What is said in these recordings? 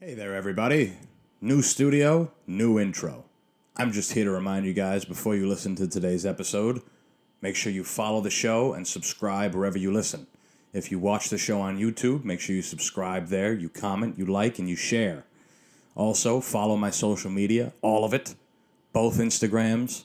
Hey there, everybody. New studio, new intro. I'm just here to remind you guys before you listen to today's episode, make sure you follow the show and subscribe wherever you listen. If you watch the show on YouTube, make sure you subscribe there, you comment, you like, and you share. Also, follow my social media, all of it, both Instagrams,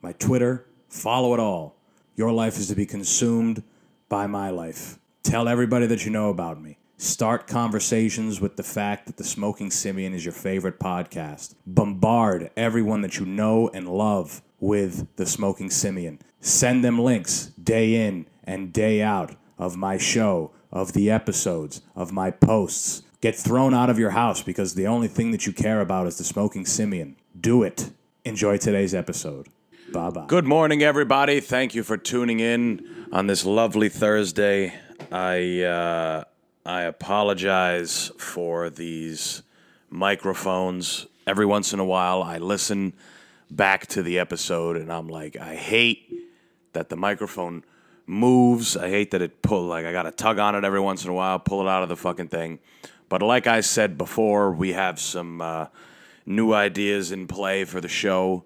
my Twitter, follow it all. Your life is to be consumed by my life. Tell everybody that you know about me. Start conversations with the fact that the Smoking Simian is your favorite podcast. Bombard everyone that you know and love with the Smoking Simian. Send them links day in and day out of my show, of the episodes, of my posts. Get thrown out of your house because the only thing that you care about is the Smoking Simian. Do it. Enjoy today's episode. Bye-bye. Good morning, everybody. Thank you for tuning in on this lovely Thursday. I apologize for these microphones. Every once in a while, I listen back to the episode, and I'm like, I hate that the microphone moves. I hate that it I got to tug on it every once in a while, pull it out of the fucking thing. But like I said before, we have some new ideas in play for the show.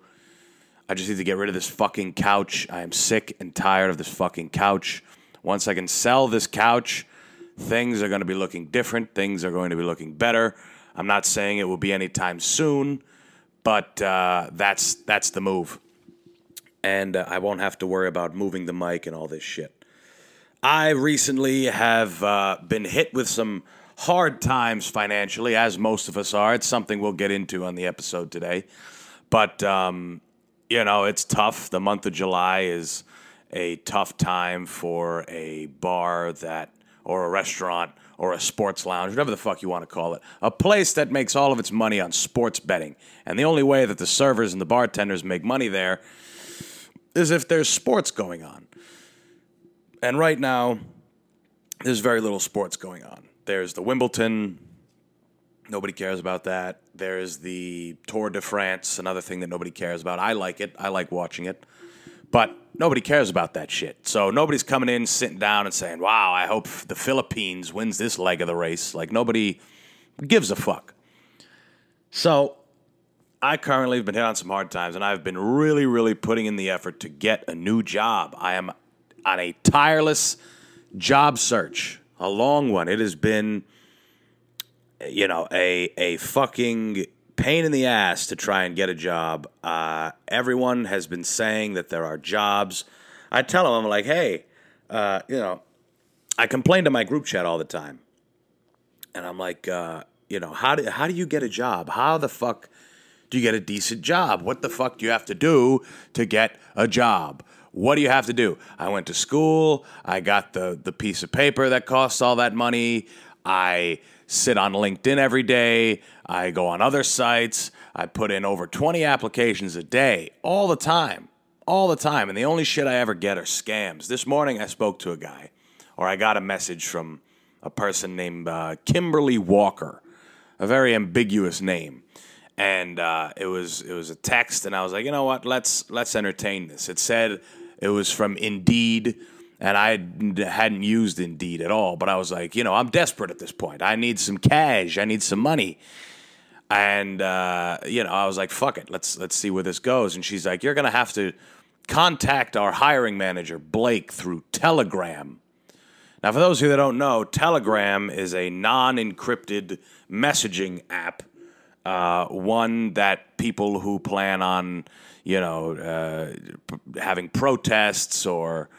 I just need to get rid of this fucking couch. I am sick and tired of this fucking couch. Once I can sell this couch, things are going to be looking different. Things are going to be looking better. I'm not saying it will be anytime soon, but that's the move. And I won't have to worry about moving the mic and all this shit. I recently have been hit with some hard times financially, as most of us are. It's something we'll get into on the episode today. But, it's tough. The month of July is a tough time for a bar or a restaurant, or a sports lounge, whatever the fuck you want to call it. A place that makes all of its money on sports betting. And the only way that the servers and the bartenders make money there is if there's sports going on. And right now, there's very little sports going on. There's the Wimbledon. Nobody cares about that. There's the Tour de France, another thing that nobody cares about. I like it. I like watching it. But nobody cares about that shit. So nobody's coming in, sitting down and saying, wow, I hope the Philippines wins this leg of the race. Like, nobody gives a fuck. So I currently have been hit on some hard times, and I've been really, really putting in the effort to get a new job. I am on a tireless job search, a long one. It has been, a fucking pain in the ass to try and get a job. Everyone has been saying that there are jobs. I tell them, I'm like, hey, I complain to my group chat all the time. And I'm like, how do you get a job? How the fuck do you get a decent job? What the fuck do you have to do to get a job? What do you have to do? I went to school. I got the piece of paper that costs all that money. I sit on LinkedIn every day. I go on other sites. I put in over 20 applications a day, all the time. And the only shit I ever get are scams. This morning I spoke to a guy, or I got a message from a person named Kimberly Walker, a very ambiguous name. And it was a text, and I was like, you know what, let's entertain this. It said it was from Indeed, and I hadn't used Indeed at all. But I was like, I'm desperate at this point. I need some cash. I need some money. And, I was like, fuck it. Let's see where this goes. And she's like, you're going to have to contact our hiring manager, Blake, through Telegram. Now, for those of you that don't know, Telegram is a non-encrypted messaging app, one that people who plan on, having protests or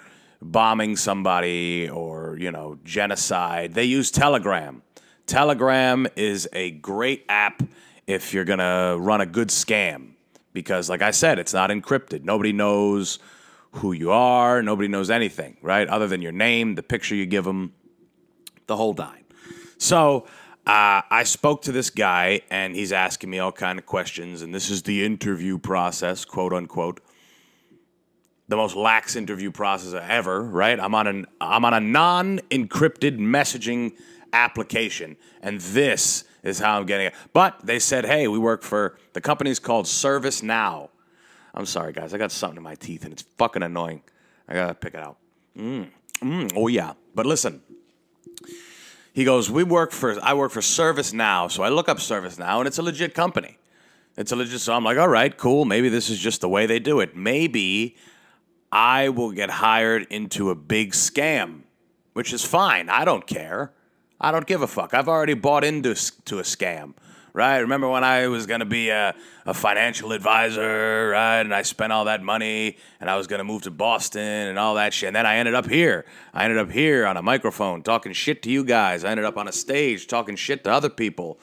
bombing somebody or, genocide, they use Telegram. Telegram is a great app if you're going to run a good scam because, like I said, it's not encrypted. Nobody knows who you are. Nobody knows anything, right, other than your name, the picture you give them, the whole nine. So I spoke to this guy, and he's asking me all kind of questions, and this is the interview process, quote unquote. The most lax interview process ever, right? I'm on a non-encrypted messaging application, and this is how I'm getting it. But they said, hey, we work for the company's called ServiceNow. I'm sorry, guys. I got something in my teeth, and it's fucking annoying. I got to pick it out. Oh, yeah. But listen, He goes, I work for ServiceNow. So I look up ServiceNow, and it's a legit company. So I'm like, all right, cool. Maybe this is just the way they do it. Maybe I will get hired into a big scam, which is fine. I don't care. I don't give a fuck. I've already bought into a scam, right? Remember when I was going to be a financial advisor, right? And I spent all that money, and I was going to move to Boston and all that shit. And then I ended up here. I ended up here on a microphone talking shit to you guys. I ended up on a stage talking shit to other people.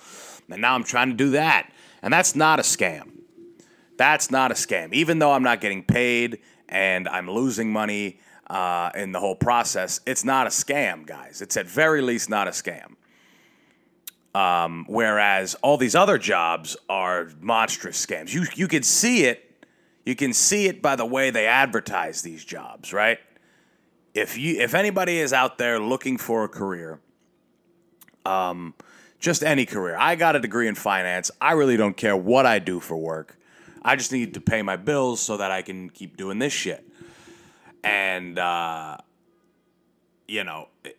And now I'm trying to do that. And that's not a scam. That's not a scam. Even though I'm not getting paid and I'm losing money in the whole process, it's not a scam, guys. It's at very least not a scam. Whereas all these other jobs are monstrous scams. You can see it. You can see it by the way they advertise these jobs, right? If anybody is out there looking for a career, just any career. I got a degree in finance. I really don't care what I do for work. I just need to pay my bills so that I can keep doing this shit. And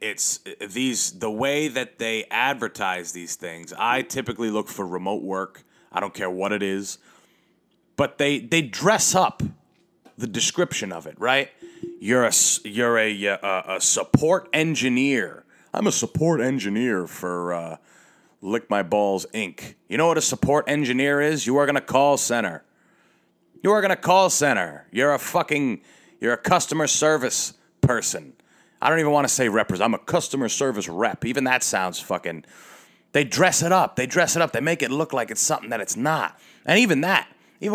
it's the way that they advertise these things. I typically look for remote work. I don't care what it is, but they dress up the description of it, right? You're a support engineer. I'm a support engineer for Lick My Balls Inc. You know what a support engineer is? You work in a call center. You work in a call center. You're a customer service person. I don't even want to say representative. I'm a customer service rep. Even that sounds fucking... They dress it up. They make it look like it's something that it's not. And even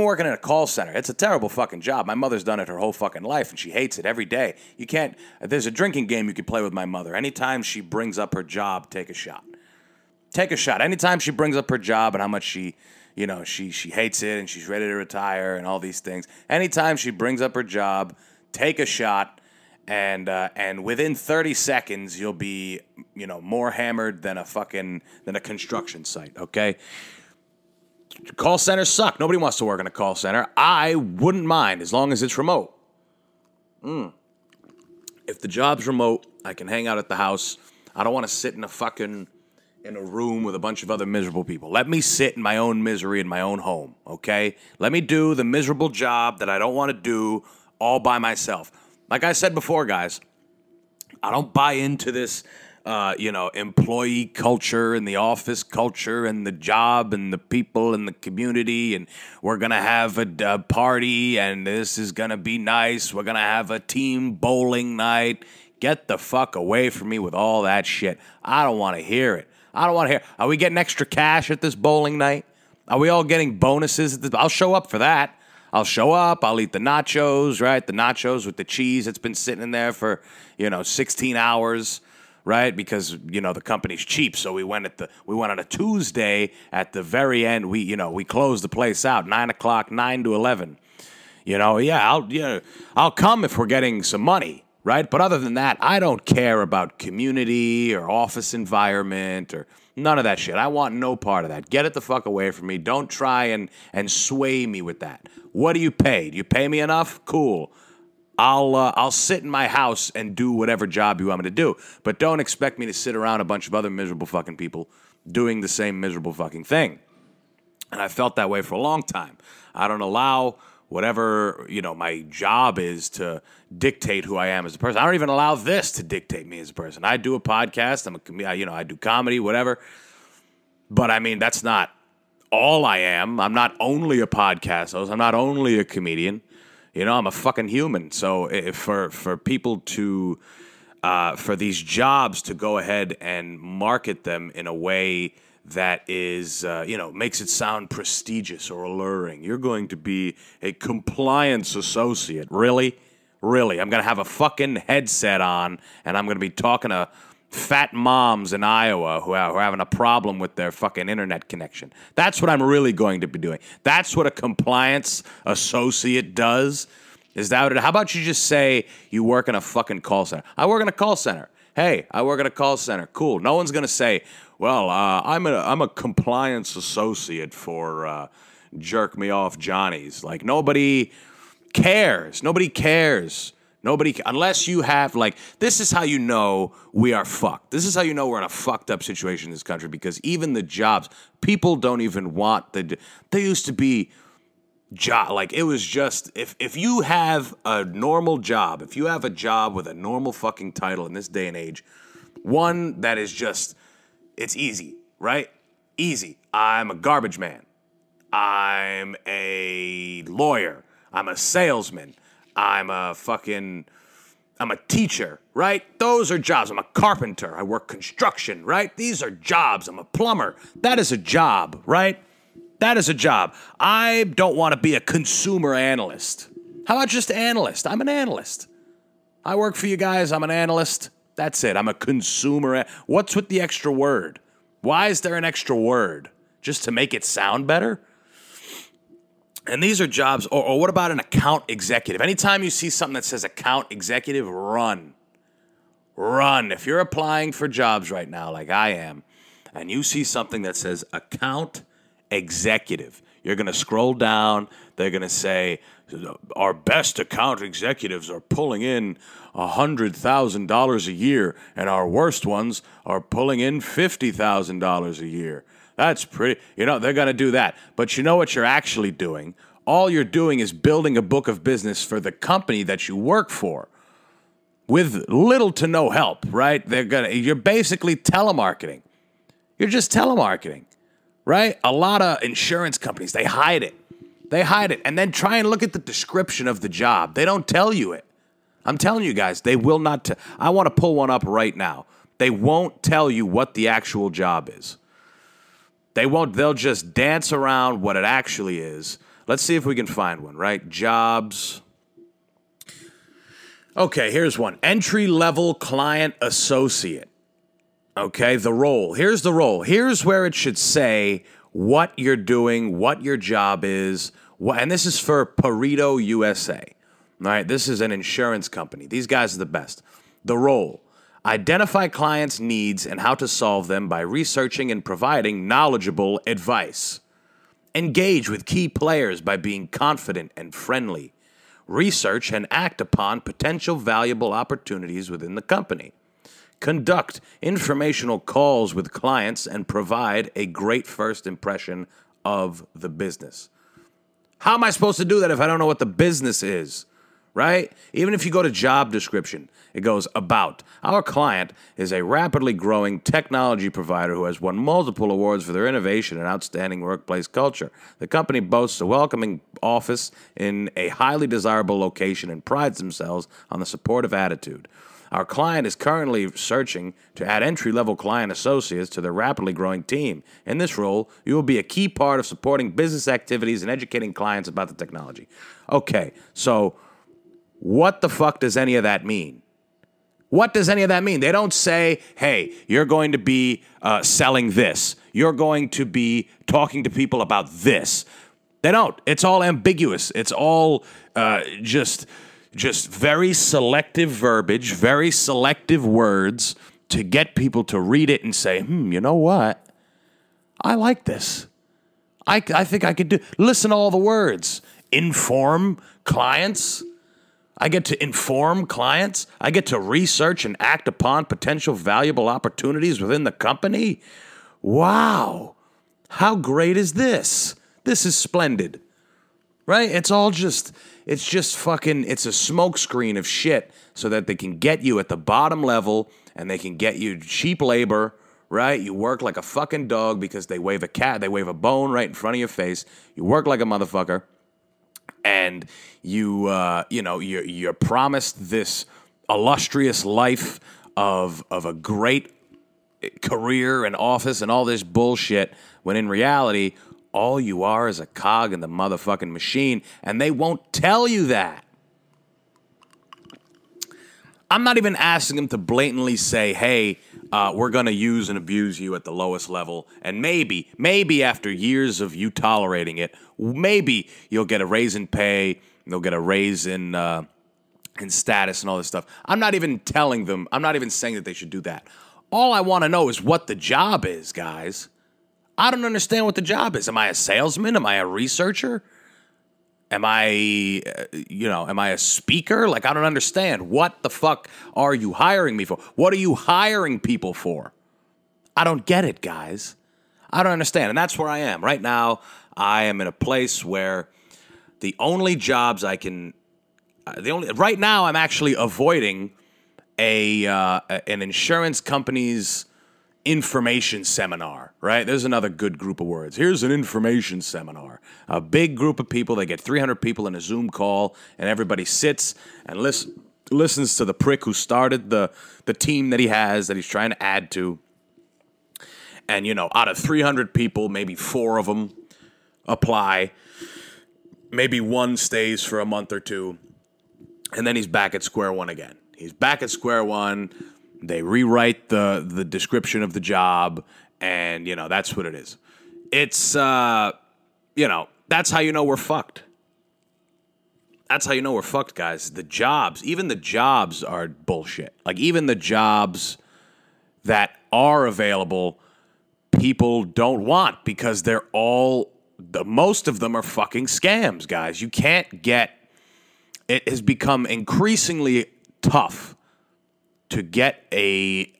working in a call center, it's a terrible fucking job. My mother's done it her whole fucking life, and she hates it every day. You can't... There's a drinking game you can play with my mother. Anytime she brings up her job, take a shot. Take a shot. Anytime she brings up her job and how much she hates it and she's ready to retire and all these things. Anytime she brings up her job, take a shot, and within 30 seconds you'll be, more hammered than a construction site, okay? Call centers suck. Nobody wants to work in a call center. I wouldn't mind as long as it's remote. If the job's remote, I can hang out at the house. I don't want to sit in a room with a bunch of other miserable people. Let me sit in my own misery in my own home, okay? Let me do the miserable job that I don't want to do all by myself. Like I said before, guys, I don't buy into this, employee culture and the office culture and the job and the people and the community, and we're going to have a party and this is going to be nice. We're going to have a team bowling night. Get the fuck away from me with all that shit. I don't want to hear it. I don't want to hear. Are we getting extra cash at this bowling night? Are we all getting bonuses? I'll show up for that. I'll show up. I'll eat the nachos, right? The nachos with the cheese. It's been sitting in there for, 16 hours, right? Because, the company's cheap. So we went on a Tuesday at the very end. We closed the place out 9 o'clock, 9 to 11. I'll come if we're getting some money. Right? But other than that, I don't care about community or office environment or none of that shit. I want no part of that. Get it the fuck away from me. Don't try and sway me with that. What do you pay? Do you pay me enough? Cool. I'll sit in my house and do whatever job you want me to do. But don't expect me to sit around a bunch of other miserable fucking people doing the same miserable fucking thing. And I felt that way for a long time. I don't allow whatever, my job is to dictate who I am as a person. I don't even allow this to dictate me as a person. I do a podcast. I do comedy, whatever. But I mean, that's not all I am. I'm not only a podcast host. I'm not only a comedian. I'm a fucking human. So for people to, for these jobs to go ahead and market them in a way that is, makes it sound prestigious or alluring. You're going to be a compliance associate. Really? Really? I'm going to have a fucking headset on, and I'm going to be talking to fat moms in Iowa who are having a problem with their fucking internet connection. That's what I'm really going to be doing. That's what a compliance associate does. Is that what how about you just say you work in a fucking call center? I work in a call center. Hey, I work at a call center. Cool. No one's going to say, well, I'm a compliance associate for Jerk Me Off Johnny's. Like, nobody cares. Nobody cares. Nobody, unless you have, like, this is how you know we are fucked. This is how you know we're in a fucked up situation in this country, because even the jobs, people don't even want there used to be job, like, it was just, if you have a normal job, if you have a job with a normal fucking title in this day and age, one that is just, it's easy, right? Easy. I'm a garbage man. I'm a lawyer. I'm a salesman. I'm a teacher, right? Those are jobs. I'm a carpenter. I work construction, right? These are jobs. I'm a plumber. That is a job, right? That is a job. I don't want to be a consumer analyst. How about just analyst? I'm an analyst. I work for you guys. I'm an analyst. That's it. I'm a consumer. What's with the extra word? Why is there an extra word? Just to make it sound better? And these are jobs, or what about an account executive? Anytime you see something that says account executive, run. Run. If you're applying for jobs right now, like I am, and you see something that says account executive, you're going to scroll down. They're going to say, our best account executives are pulling in $100,000 a year, and our worst ones are pulling in $50,000 a year. That's pretty, they're going to do that. But you know what you're actually doing? All you're doing is building a book of business for the company that you work for with little to no help, right? You're basically telemarketing. You're just telemarketing, right? A lot of insurance companies, they hide it. They hide it. And then try and look at the description of the job. They don't tell you it. I'm telling you guys, they will not. I want to pull one up right now. They won't tell you what the actual job is. They won't. They'll just dance around what it actually is. Let's see if we can find one, right? Jobs. Okay, here's one. Entry-level client associate. Okay, the role. Here's the role. Here's where it should say what you're doing, what your job is. And this is for Pareto USA. All right, this is an insurance company. These guys are the best. The role. Identify clients' needs and how to solve them by researching and providing knowledgeable advice. Engage with key players by being confident and friendly. Research and act upon potential valuable opportunities within the company. Conduct informational calls with clients and provide a great first impression of the business. How am I supposed to do that if I don't know what the business is? Right? Even if you go to job description, it goes about. Our client is a rapidly growing technology provider who has won multiple awards for their innovation and outstanding workplace culture. The company boasts a welcoming office in a highly desirable location and prides themselves on the supportive attitude. Our client is currently searching to add entry-level client associates to their rapidly growing team. In this role, you will be a key part of supporting business activities and educating clients about the technology. Okay, so what the fuck does any of that mean? What does any of that mean? They don't say, hey, you're going to be selling this. You're going to be talking to people about this. They don't. It's all ambiguous. It's all just very selective verbiage, very selective words to get people to read it and say, you know what? I like this. I think I could do. Listen to all the words. Inform clients. I get to inform clients. I get to research and act upon potential valuable opportunities within the company. Wow. How great is this? This is splendid. Right? It's just a smokescreen of shit so that they can get you at the bottom level and they can get you cheap labor, right? You work like a fucking dog because they wave a bone right in front of your face. You work like a motherfucker. And you're promised this illustrious life of a great career and office and all this bullshit, when in reality, all you are is a cog in the motherfucking machine, and they won't tell you that. I'm not even asking them to blatantly say, hey, we're going to use and abuse you at the lowest level, and maybe after years of you tolerating it, maybe you'll get a raise in pay, you'll get a raise in status and all this stuff. I'm not even telling them, I'm not even saying that they should do that. All I want to know is what the job is, guys. I don't understand what the job is. Am I a salesman? Am I a researcher? Am I, am I a speaker? Like, I don't understand. What the fuck are you hiring me for? What are you hiring people for? I don't get it, guys. I don't understand. And that's where I am. Right now, I am in a place where the only jobs I can, right now I'm actually avoiding an insurance company's information seminar, right? There's another good group of words. Here's an information seminar. A big group of people. They get 300 people in a Zoom call, and everybody sits and listens to the prick who started the team that he has, that he's trying to add to. And, out of 300 people, maybe 4 of them apply. Maybe 1 stays for a month or 2. And then he's back at square one again. He's back at square one. They rewrite the description of the job, and, that's what it is. It's, that's how you know we're fucked. That's how you know we're fucked, guys. The jobs, even the jobs are bullshit. Like, even the jobs that are available, people don't want because they're most of them are fucking scams, guys. You can't it has become increasingly tough to get a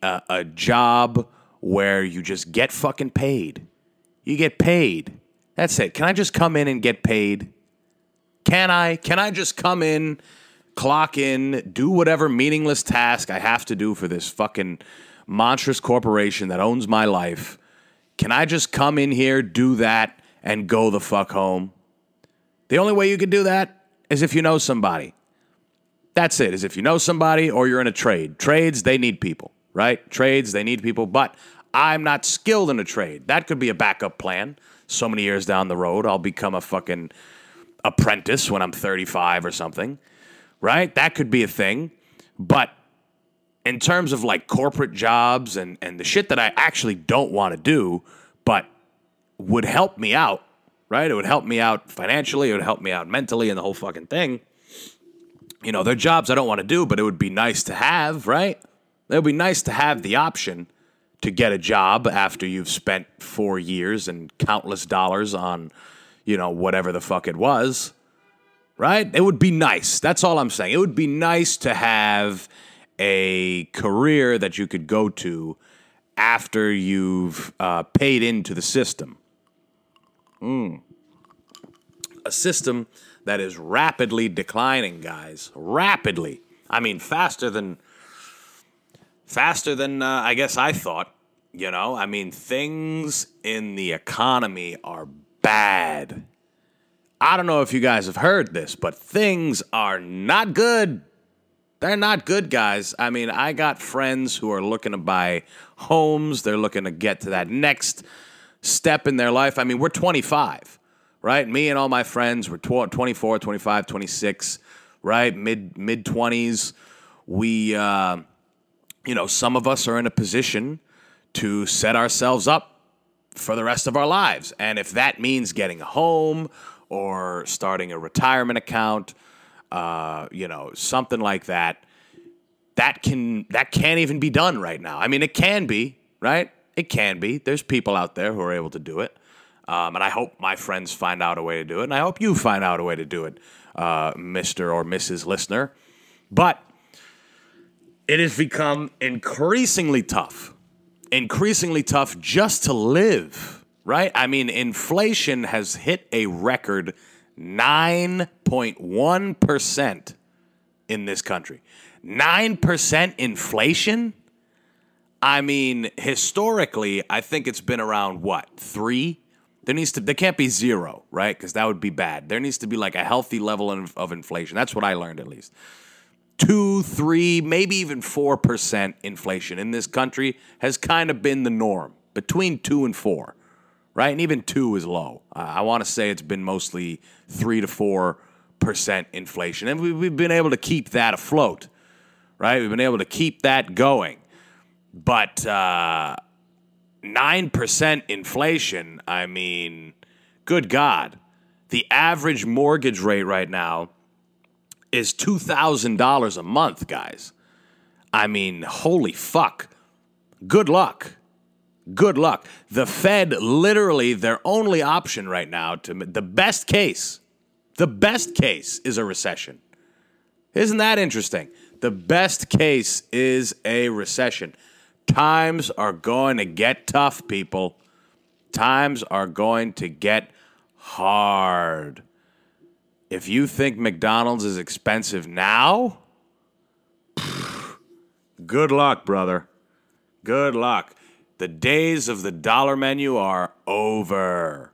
job where you just get fucking paid. You get paid. That's it. Can I just come in and get paid? Can I? Can I just come in, clock in, do whatever meaningless task I have to do for this fucking monstrous corporation that owns my life? Can I just come in here, do that, and go the fuck home? The only way you could do that is if you know somebody. That's it, is if you know somebody or you're in a trade. Trades, they need people, right? Trades, they need people, but I'm not skilled in a trade. That could be a backup plan. So many years down the road, I'll become a fucking apprentice when I'm 35 or something, right? That could be a thing. But in terms of like corporate jobs and the shit that I actually don't want to do, but would help me out, right? It would help me out financially. It would help me out mentally and the whole fucking thing. They're jobs I don't want to do, but it would be nice to have, right? It would be nice to have the option to get a job after you've spent 4 years and countless dollars on, whatever the fuck it was, right? It would be nice. That's all I'm saying. It would be nice to have a career that you could go to after you've paid into the system. A system that is rapidly declining, guys. Rapidly. I mean, faster than I guess I thought. I mean, things in the economy are bad. I don't know if you guys have heard this, but things are not good. They're not good, guys. I mean, I got friends who are looking to buy homes. They're looking to get to that next step in their life. I mean, we're 25, right? Me and all my friends, we're 24, 25, 26, right? Mid-20s. We, some of us are in a position to set ourselves up for the rest of our lives. And if that means getting a home or starting a retirement account, something like that, that can't even be done right now. I mean, it can be, right? It can be. There's people out there who are able to do it. And I hope my friends find out a way to do it. And I hope you find out a way to do it, Mr. or Mrs. Listener. But it has become increasingly tough just to live, right? I mean, inflation has hit a record 9.1% in this country. 9% inflation? I mean, historically, I think it's been around, 3? There can't be 0, right? Because that would be bad. There needs to be like a healthy level of inflation. That's what I learned, at least. 2, 3, maybe even 4% inflation in this country has kind of been the norm, between 2 and 4, right? And even 2 is low. I want to say it's been mostly 3 to 4% inflation. And we've been able to keep that afloat, right? We've been able to keep that going. But 9% inflation, I mean, good God. The average mortgage rate right now is $2,000 a month, guys. I mean, holy fuck. Good luck. Good luck. The Fed, literally, their only option right now, the best case The best case is a recession. Isn't that interesting? The best case is a recession. Times are going to get tough, people. Times are going to get hard. If you think McDonald's is expensive now, good luck, brother. Good luck. The days of the dollar menu are over.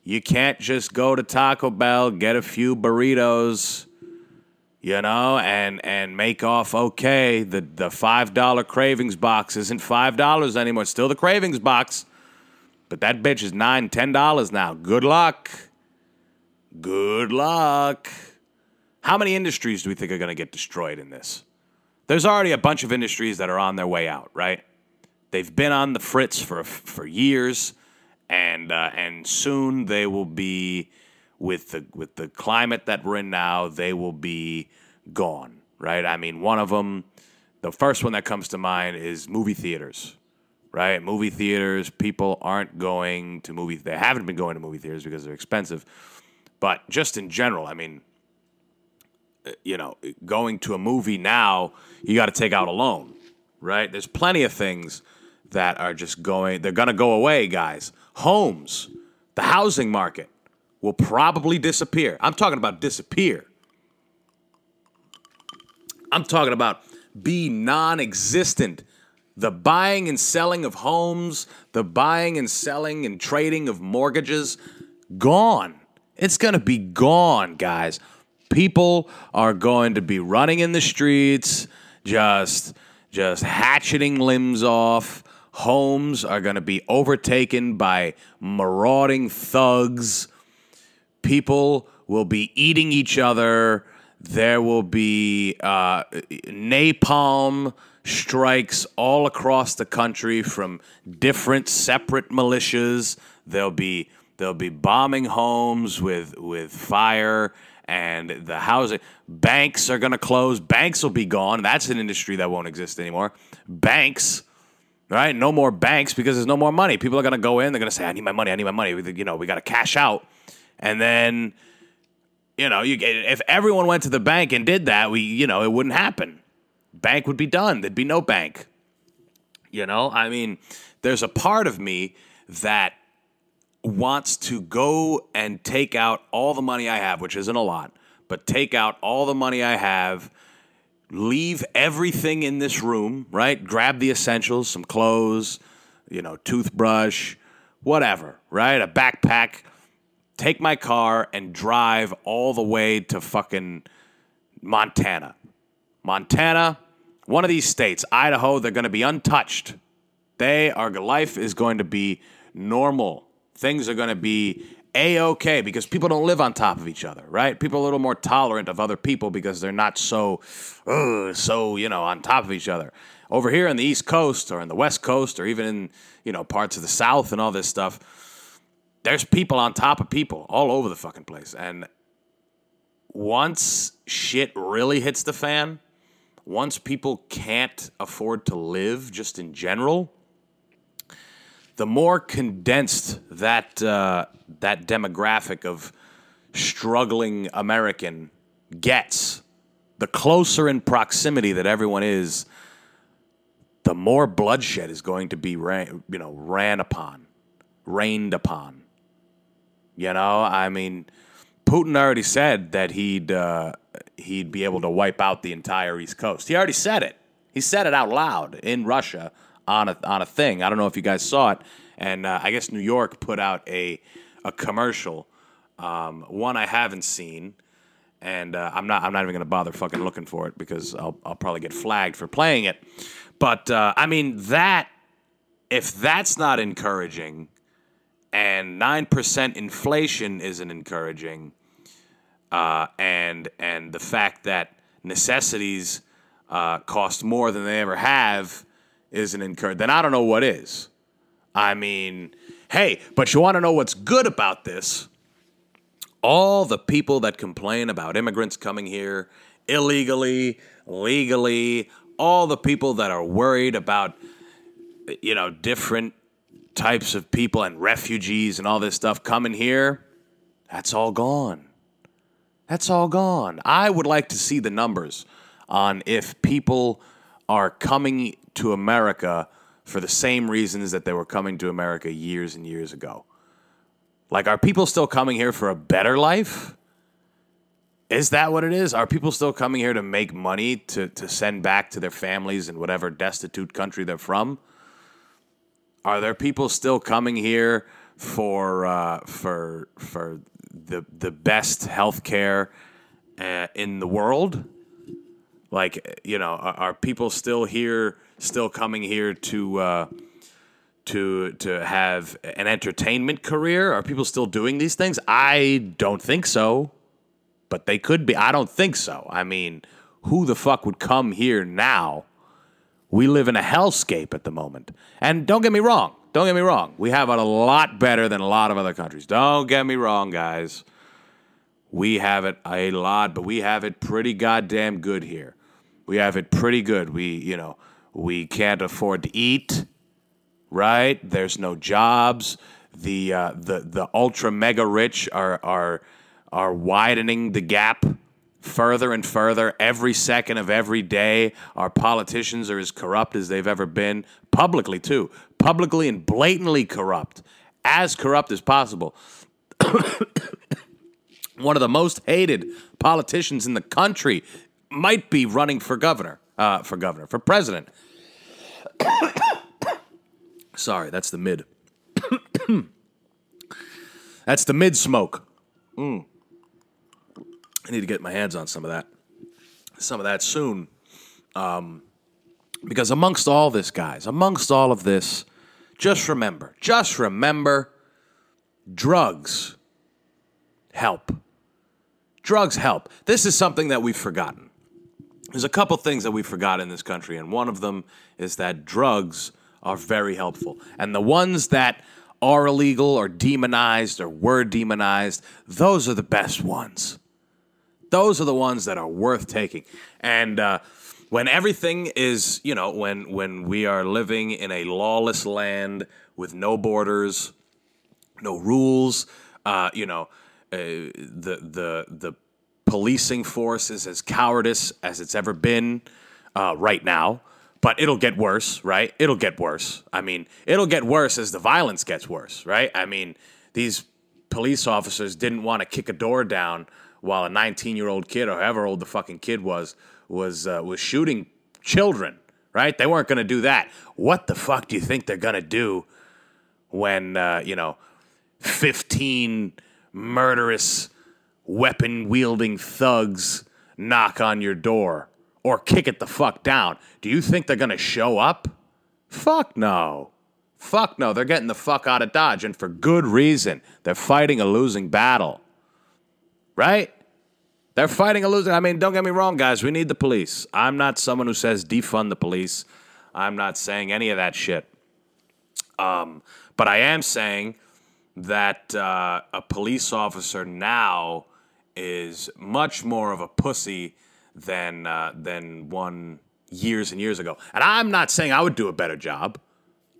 You can't just go to Taco Bell, get a few burritos, you know, and make off okay. The $5 cravings box isn't $5 anymore. It's still the cravings box. But that bitch is $9, $10 now. Good luck. Good luck. How many industries do we think are going to get destroyed in this? There's already a bunch of industries that are on their way out, right? They've been on the fritz for years, and soon they will be, with the climate that we're in now, they will be gone, right? I mean, one of them, the first one that comes to mind is movie theaters, right? Movie theaters, people aren't going to movies. They haven't been going to movie theaters because they're expensive. But just in general, I mean, you know, going to a movie now, you got to take out a loan, right? There's plenty of things that are just going, they're going to go away, guys. Homes, the housing market will probably disappear. I'm talking about disappear. I'm talking about be non-existent. The buying and selling of homes, the buying and selling and trading of mortgages, gone. It's going to be gone, guys. People are going to be running in the streets, just hatcheting limbs off. Homes are going to be overtaken by marauding thugs. People will be eating each other. There will be napalm strikes all across the country from different separate militias. They'll be bombing homes with fire, and the housing. Banks are going to close. Banks will be gone. That's an industry that won't exist anymore. Banks, right? No more banks because there's no more money. People are going to go in. They're going to say, I need my money. I need my money. You know, we got to cash out. And then, you know, if everyone went to the bank and did that, it wouldn't happen. Bank would be done. There'd be no bank. You know, I mean, there's a part of me that wants to go and take out all the money I have, which isn't a lot, but take out all the money I have, leave everything in this room, right? Grab the essentials, some clothes, you know, toothbrush, whatever, right? A backpack, take my car and drive all the way to fucking Montana. Montana, one of these states, Idaho, they're going to be untouched. Life is going to be normal. Things are going to be A-okay because people don't live on top of each other, right? People are a little more tolerant of other people because they're not so, on top of each other. Over here on the East Coast or in the West Coast or even in, parts of the South and all this stuff, there's people on top of people all over the fucking place. And once shit really hits the fan, once people can't afford to live just in general, the more condensed that demographic of struggling American gets, the closer in proximity that everyone is, the more bloodshed is going to be rained upon. You know, I mean, Putin already said that he'd be able to wipe out the entire East Coast. He already said it. He said it out loud in Russia. On a thing. I don't know if you guys saw it, and I guess New York put out a commercial, one I haven't seen, and I'm not even going to bother fucking looking for it because I'll probably get flagged for playing it. But I mean, if that's not encouraging, and 9% inflation isn't encouraging, and the fact that necessities cost more than they ever have isn't encouraged, then I don't know what is. I mean, hey, but you want to know what's good about this? All the people that complain about immigrants coming here illegally, legally, all the people that are worried about, different types of people and refugees and all this stuff coming here, that's all gone. That's all gone. I would like to see the numbers on if people are coming to America for the same reasons that they were coming to America years and years ago. Like, are people still coming here for a better life? Is that what it is? Are people still coming here to make money to send back to their families in whatever destitute country they're from? Are there people still coming here for the best health care in the world? Like, you know, are people still coming here to have an entertainment career? Are people still doing these things? I don't think so, but they could be. I don't think so. I mean, who the fuck would come here now? We live in a hellscape at the moment. And don't get me wrong. We have it a lot better than a lot of other countries. Don't get me wrong, guys. We have it a lot, but we have it pretty goddamn good here. We have it pretty good. We can't afford to eat, right? There's no jobs. The ultra mega rich are widening the gap further and further every second of every day. Our politicians are as corrupt as they've ever been, publicly too, publicly and blatantly corrupt as possible. One of the most hated politicians in the country might be running for president. Sorry, that's the mid. That's the mid smoke. I need to get my hands on some of that soon. Because amongst all this, guys, amongst all of this, just remember, drugs help. Drugs help. This is something that we've forgotten. There's a couple things that we've forgotten in this country, and one of them is that drugs are very helpful. And the ones that are illegal or demonized or were demonized, those are the best ones. Those are the ones that are worth taking. And when everything is, when we are living in a lawless land with no borders, no rules, the policing force is as cowardice as it's ever been right now. But it'll get worse, right? It'll get worse. I mean, it'll get worse as the violence gets worse, right? I mean, these police officers didn't want to kick a door down while a 19-year-old kid, or however old the fucking kid was shooting children, right? They weren't going to do that. What the fuck do you think they're going to do when, 15 murderous, weapon-wielding thugs knock on your door or kick it the fuck down? Do you think they're going to show up? Fuck no. Fuck no. They're getting the fuck out of Dodge, and for good reason. They're fighting a losing battle. Right? They're fighting a losing. I mean, don't get me wrong, guys. We need the police. I'm not someone who says defund the police. I'm not saying any of that shit. But I am saying that a police officer now is much more of a pussy than one years and years ago. And I'm not saying I would do a better job.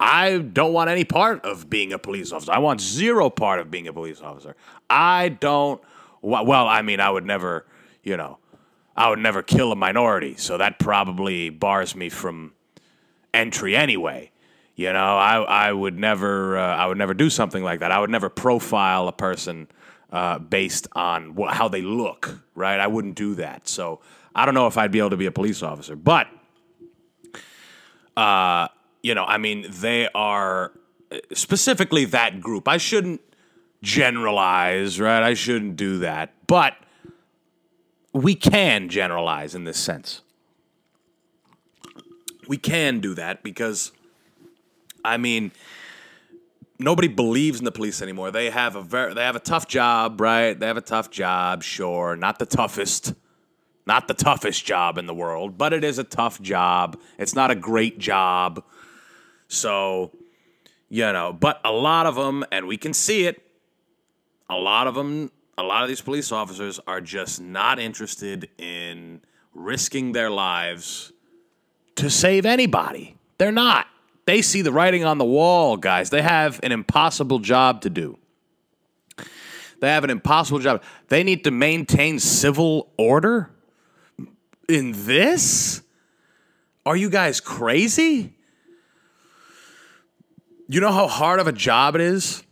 I don't want any part of being a police officer. I want zero part of being a police officer. I don't. Well, I mean, I would never kill a minority, so that probably bars me from entry anyway. I would never do something like that. I would never profile a person based on how they look, right? I wouldn't do that. So I don't know if I'd be able to be a police officer, but I mean, they are specifically that group. I shouldn't generalize, right? I shouldn't do that. But we can generalize in this sense. We can do that because, I mean, nobody believes in the police anymore. They have a tough job, right? They have a tough job, sure. Not the toughest job in the world, but it is a tough job. It's not a great job. So, but a lot of them, and we can see it, a lot of these police officers are just not interested in risking their lives to save anybody. They're not. They see the writing on the wall, guys. They have an impossible job to do. They have an impossible job. They need to maintain civil order in this? Are you guys crazy? You know how hard of a job it is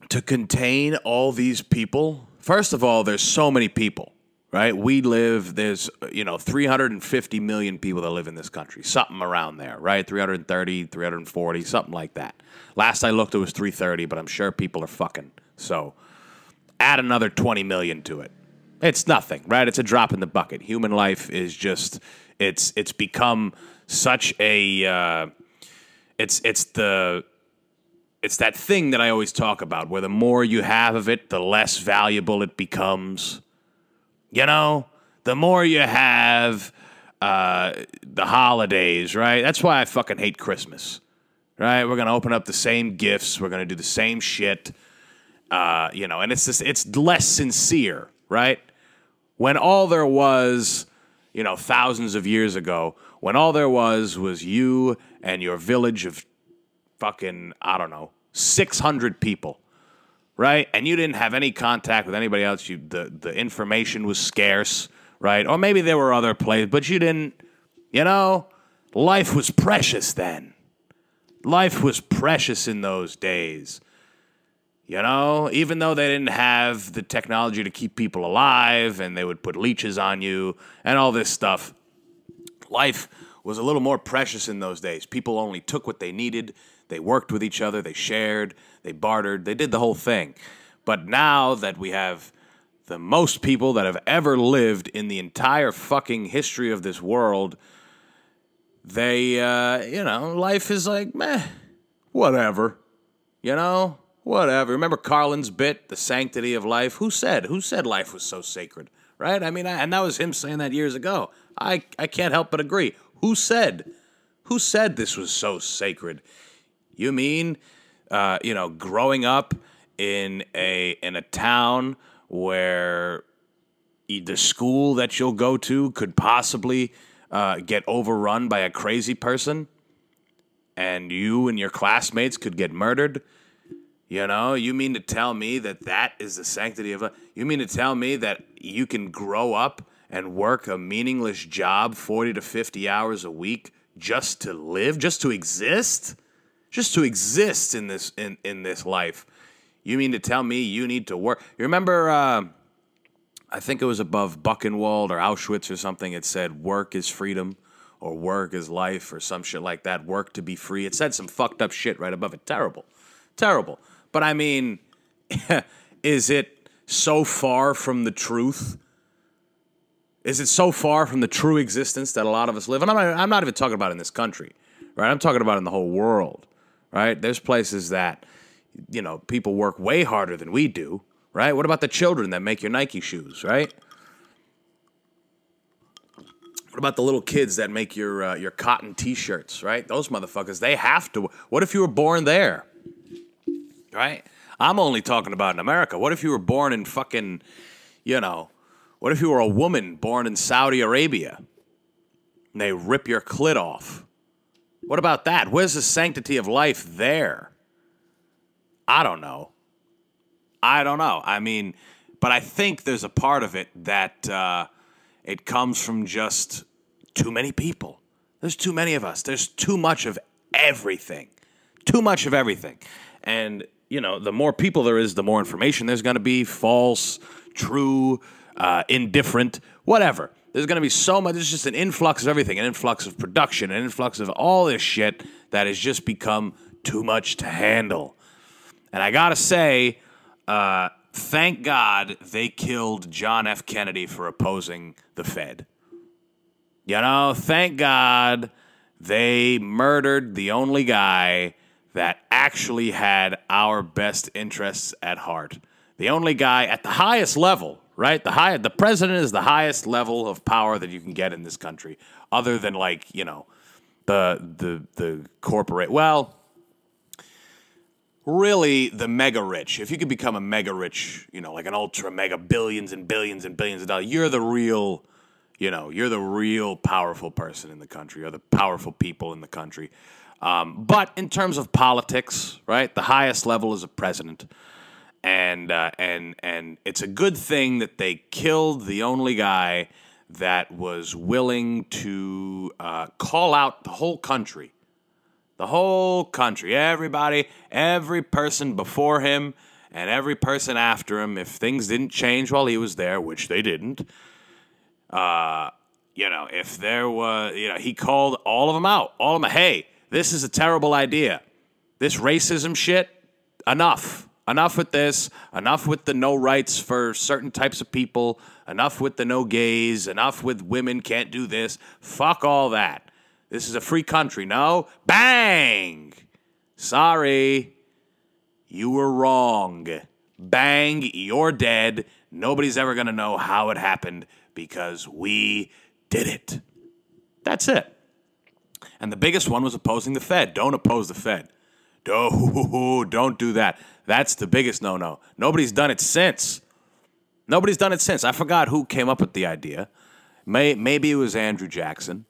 to contain all these people? First of all, there's so many people, right? There's 350 million people that live in this country, something around there, right? 330, 340, something like that. Last I looked, it was 330, but I'm sure people are fucking. So add another 20 million to it. It's nothing, right? It's a drop in the bucket. Human life is just, it's become such a, it's that thing that I always talk about, where the more you have of it, the less valuable it becomes. You know, the more you have the holidays, right? That's why I fucking hate Christmas, right? We're going to open up the same gifts. We're going to do the same shit, and it's less sincere, right? When all there was, thousands of years ago, when all there was you and your village of fucking, 600 people, right? And you didn't have any contact with anybody else. The information was scarce, right? Or maybe there were other places, but you didn't, life was precious then. Life was precious in those days. Even though they didn't have the technology to keep people alive and they would put leeches on you and all this stuff, life was a little more precious in those days. People only took what they needed. They worked with each other. They shared. They bartered. They did the whole thing. But now that we have the most people that have ever lived in the entire fucking history of this world, they, life is like, meh, whatever, whatever. Remember Carlin's bit, The Sanctity of Life? Who said life was so sacred, right? I mean, and that was him saying that years ago. I can't help but agree. Who said this was so sacred? You mean, growing up in a town where the school that you'll go to could possibly get overrun by a crazy person, and you and your classmates could get murdered? You mean to tell me that is the sanctity of life? You mean to tell me that you can grow up and work a meaningless job 40 to 50 hours a week just to live, just to exist? Just to exist in this life. You mean to tell me you need to work? You remember, I think it was above Buchenwald or Auschwitz or something, it said work is freedom or work is life or some shit like that, work to be free. It said some fucked up shit right above it. Terrible. Terrible. But I mean, is it so far from the truth? Is it so far from the true existence that a lot of us live? And I'm not even talking about in this country, right? I'm talking about in the whole world, right? There's places that, people work way harder than we do, right? What about the children that make your Nike shoes, right? What about the little kids that make your cotton T-shirts, right? Those motherfuckers, they have to. What if you were born there, right? I'm only talking about in America. What if you were born in fucking, what if you were a woman born in Saudi Arabia and they rip your clit off? What about that? Where's the sanctity of life there? I don't know. I mean, but I think there's a part of it that it comes from just too many people. There's too many of us. There's too much of everything. Too much of everything. And, the more people there is, the more information there's going to be, false, true, indifferent, whatever. There's going to be so much. There's just an influx of everything, an influx of production, an influx of all this shit that has just become too much to handle. And I got to say, thank God they killed John F. Kennedy for opposing the Fed. Thank God they murdered the only guy that actually had our best interests at heart. The only guy at the highest level, right? The president is the highest level of power that you can get in this country, other than the corporate. Well, really, the mega rich. If you could become a mega rich, like an ultra mega billions and billions and billions of dollars, you're the real powerful person in the country, or the powerful people in the country. But in terms of politics, right, the highest level is a president. And it's a good thing that they killed the only guy that was willing to call out the whole country. The whole country, everybody, every person before him and every person after him, if things didn't change while he was there, which they didn't, if there was, he called all of them out. All of them, hey, this is a terrible idea. This racism shit, enough. Enough with this. Enough with the no rights for certain types of people. Enough with the no gays. Enough with women can't do this. Fuck all that. This is a free country, no? Bang! Sorry. You were wrong. Bang, you're dead. Nobody's ever going to know how it happened because we did it. That's it. And the biggest one was opposing the Fed. Don't oppose the Fed. Don't do that. That's the biggest no-no. Nobody's done it since. I forgot who came up with the idea. Maybe it was Andrew Jackson.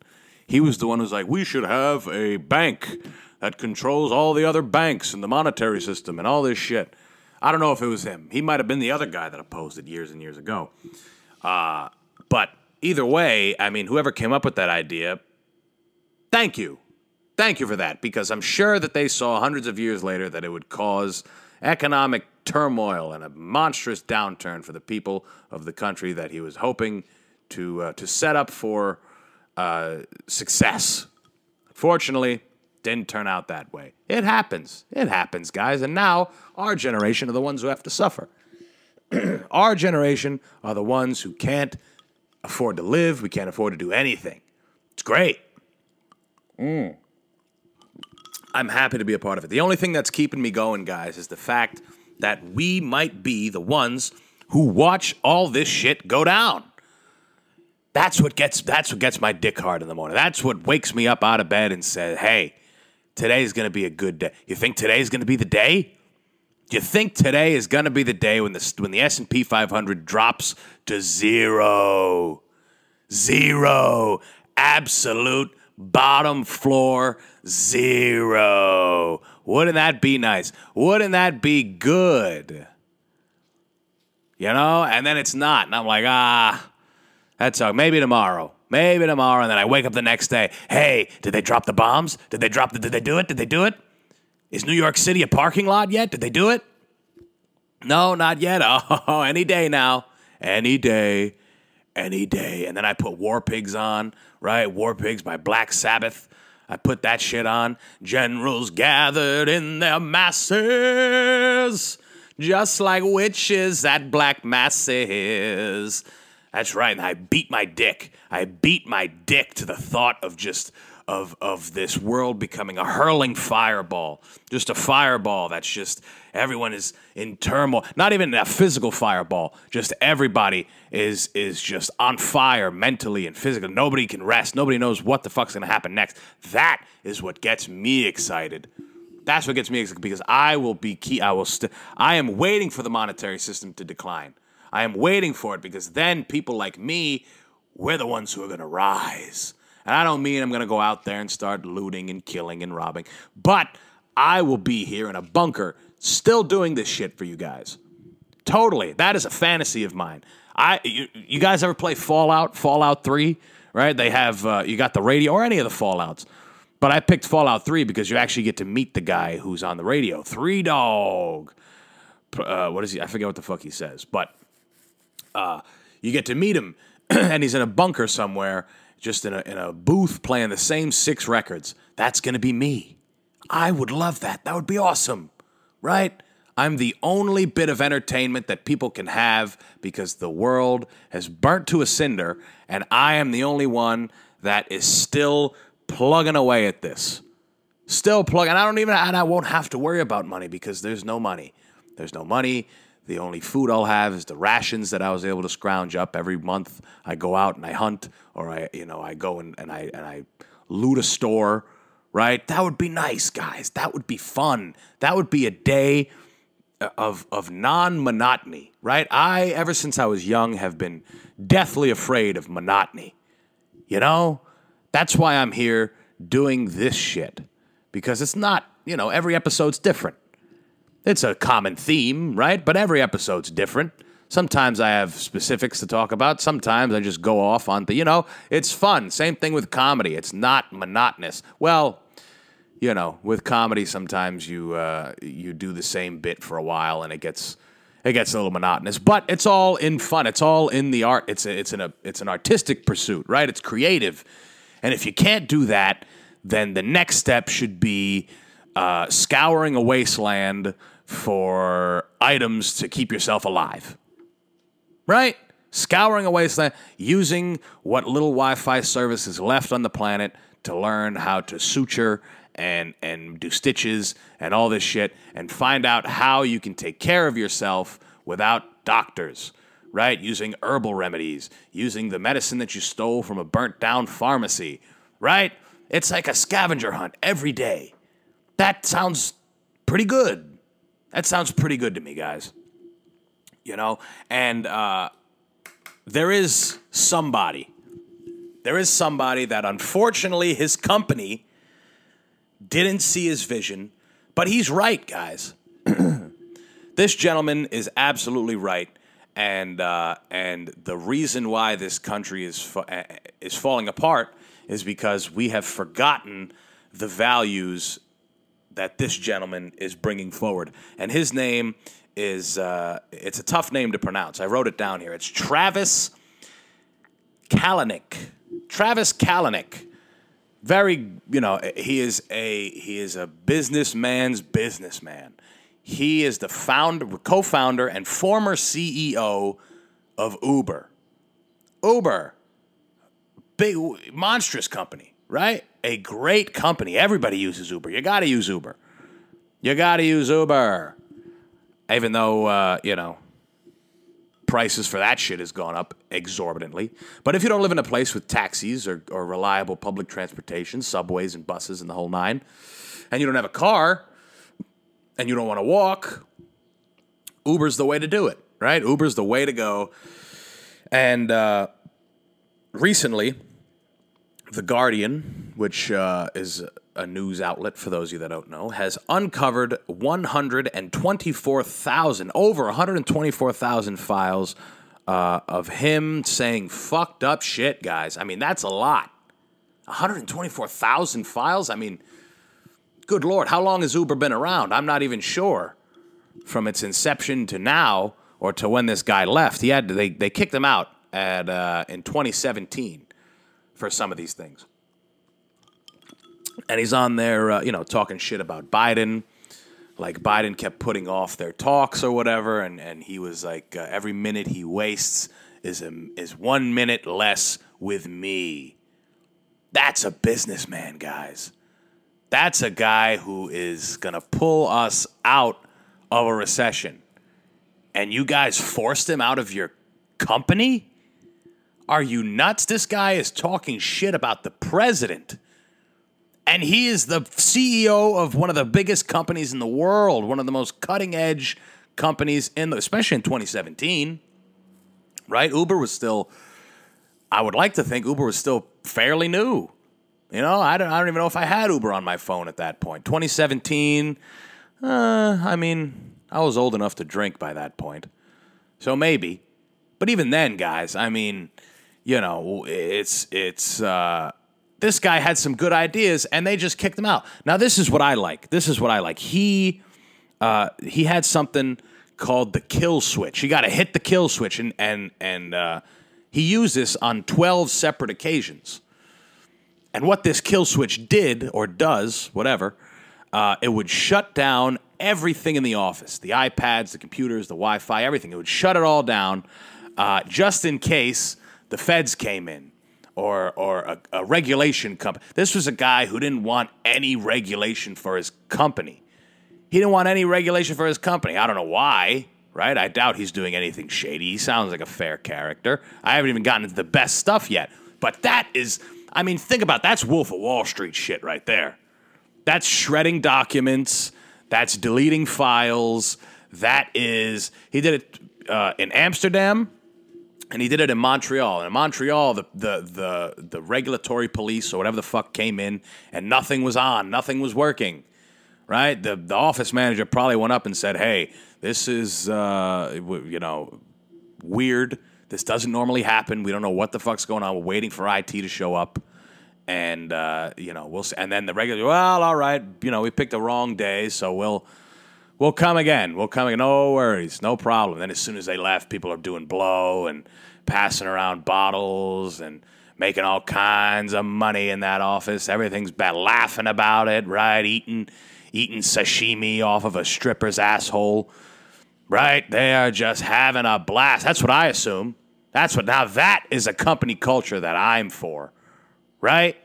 He was the one who was like, we should have a bank that controls all the other banks and the monetary system and all this shit. I don't know if it was him. He might have been the other guy that opposed it years and years ago. But either way, I mean, whoever came up with that idea, thank you. Thank you for that, because I'm sure that they saw hundreds of years later that it would cause economic turmoil and a monstrous downturn for the people of the country that he was hoping to set up for success. Fortunately, didn't turn out that way. It happens. It happens, guys. And now our generation are the ones who have to suffer. Our generation are the ones who can't afford to live. We can't afford to do anything. It's great. I'm happy to be a part of it. The only thing that's keeping me going, guys, is the fact that we might be the ones who watch all this shit go down. That's what gets my dick hard in the morning. That's what wakes me up out of bed and says, hey, today's going to be a good day. You think today's going to be the day? Do you think today is going to be the day when the S&P 500 drops to zero? Zero. Absolute bottom floor zero. Wouldn't that be nice? Wouldn't that be good? And then it's not. And I'm like, that's all. Maybe tomorrow. And then I wake up the next day. Hey, did they drop the bombs? Did they do it? Did they do it? Is New York City a parking lot yet? Did they do it? No, not yet. Oh, any day now. Any day. And then I put War Pigs on, right? War Pigs by Black Sabbath. I put that shit on. Generals gathered in their masses, just like witches at black masses. That's right, and I beat my dick. I beat my dick to the thought of just of this world becoming a hurling fireball. Just a fireball that's just, everyone is in turmoil. Not even a physical fireball. Just everybody is just on fire mentally and physically. Nobody can rest. Nobody knows what the fuck's going to happen next. That is what gets me excited. That's what gets me excited, because I am waiting for the monetary system to decline. I am waiting for it, because then people like me, we're the ones who are going to rise. And I don't mean I'm going to go out there and start looting and killing and robbing, but I will be here in a bunker still doing this shit for you guys. Totally. That is a fantasy of mine. You guys ever play Fallout 3, right? They have, you got the radio, or any of the Fallouts. But I picked Fallout 3 because you actually get to meet the guy who's on the radio. 3 Dog. What is he? I forget what the fuck he says. But you get to meet him, and he's in a bunker somewhere, just in a booth playing the same 6 records. That's going to be me. I would love that. That would be awesome, right? I'm the only bit of entertainment that people can have because the world has burnt to a cinder, and I am the only one that is still plugging away at this. Still plugging. And I won't have to worry about money because there's no money. There's no money. The only food I'll have is the rations that I was able to scrounge up every month. I go out and I hunt, or I go and I loot a store, right? That would be nice, guys. That would be fun. That would be a day of non-monotony, right? Ever since I was young, have been deathly afraid of monotony. That's why I'm here doing this shit. Because it's not, every episode's different. It's a common theme, right? But every episode's different. Sometimes I have specifics to talk about. Sometimes I just go off on it's fun. Same thing with comedy. It's not monotonous. Well, with comedy, sometimes you do the same bit for a while and it gets a little monotonous. But it's all in fun. It's all in the art. It's an artistic pursuit, right? It's creative. And if you can't do that, then the next step should be scouring a wasteland for items to keep yourself alive. Right? Scouring a wasteland, using what little Wi-Fi service is left on the planet to learn how to suture and do stitches and all this shit and find out how you can take care of yourself without doctors, right? Using herbal remedies, using the medicine that you stole from a burnt-down pharmacy, right? It's like a scavenger hunt every day. That sounds pretty good. That sounds pretty good to me, guys. And there is somebody that unfortunately his company didn't see his vision, but he's right, guys. This gentleman is absolutely right, and the reason why this country is falling apart is because we have forgotten the values that this gentleman is bringing forward, and his name is it's a tough name to pronounce. I wrote it down here. It's Travis Kalanick. Travis Kalanick. Very, he is a businessman's businessman. He is the co-founder and former CEO of Uber. Uber, big monstrous company, right? A great company. Everybody uses Uber. You got to use Uber. Even though, prices for that shit has gone up exorbitantly. But if you don't live in a place with taxis or reliable public transportation, subways and buses and the whole nine, and you don't have a car, and you don't want to walk, Uber's the way to do it, right? Uber's the way to go. And recently, The Guardian, which is a news outlet, for those of you that don't know, has uncovered over 124,000 files of him saying fucked up shit, guys. I mean, that's a lot. 124,000 files? I mean, good Lord, how long has Uber been around? I'm not even sure. From its inception to now, or to when this guy left, they kicked him out in 2017 for some of these things. And he's on there, talking shit about Biden. Like, Biden kept putting off their talks or whatever, and he was like, every minute he wastes is 1 minute less with me. That's a businessman, guys. That's a guy who is going to pull us out of a recession. And you guys forced him out of your company? Are you nuts? This guy is talking shit about the president. And he is the CEO of one of the biggest companies in the world, one of the most cutting-edge companies, especially in 2017, right? Uber was still, I would like to think Uber was still fairly new. I don't even know if I had Uber on my phone at that point. 2017, I was old enough to drink by that point. So maybe. But even then, guys, this guy had some good ideas, and they just kicked him out. Now, this is what I like. He had something called the kill switch. You got to hit the kill switch, and he used this on 12 separate occasions. And what this kill switch did, or does, whatever, it would shut down everything in the office. The iPads, the computers, the Wi-Fi, everything. It would shut it all down just in case the feds came in. Or a regulation company. This was a guy who didn't want any regulation for his company. He didn't want any regulation for his company. I don't know why, right? I doubt he's doing anything shady. He sounds like a fair character. I haven't even gotten into the best stuff yet. But that is, think about it. That's Wolf of Wall Street shit right there. That's shredding documents. That's deleting files. He did it in Amsterdam. And he did it in Montreal. And in Montreal, the regulatory police or whatever the fuck came in, and nothing was on, nothing was working, right? The office manager probably went up and said, hey, this is, weird. This doesn't normally happen. We don't know what the fuck's going on. We're waiting for IT to show up. And, we'll see. And then the regular, well, all right, we picked the wrong day, so we'll come again. We'll come again. No worries. No problem. Then as soon as they left, people are doing blow and passing around bottles and making all kinds of money in that office. Everything's bad. Laughing about it, right? Eating sashimi off of a stripper's asshole, right? They are just having a blast. That's what I assume. Now that is a company culture that I'm for, right?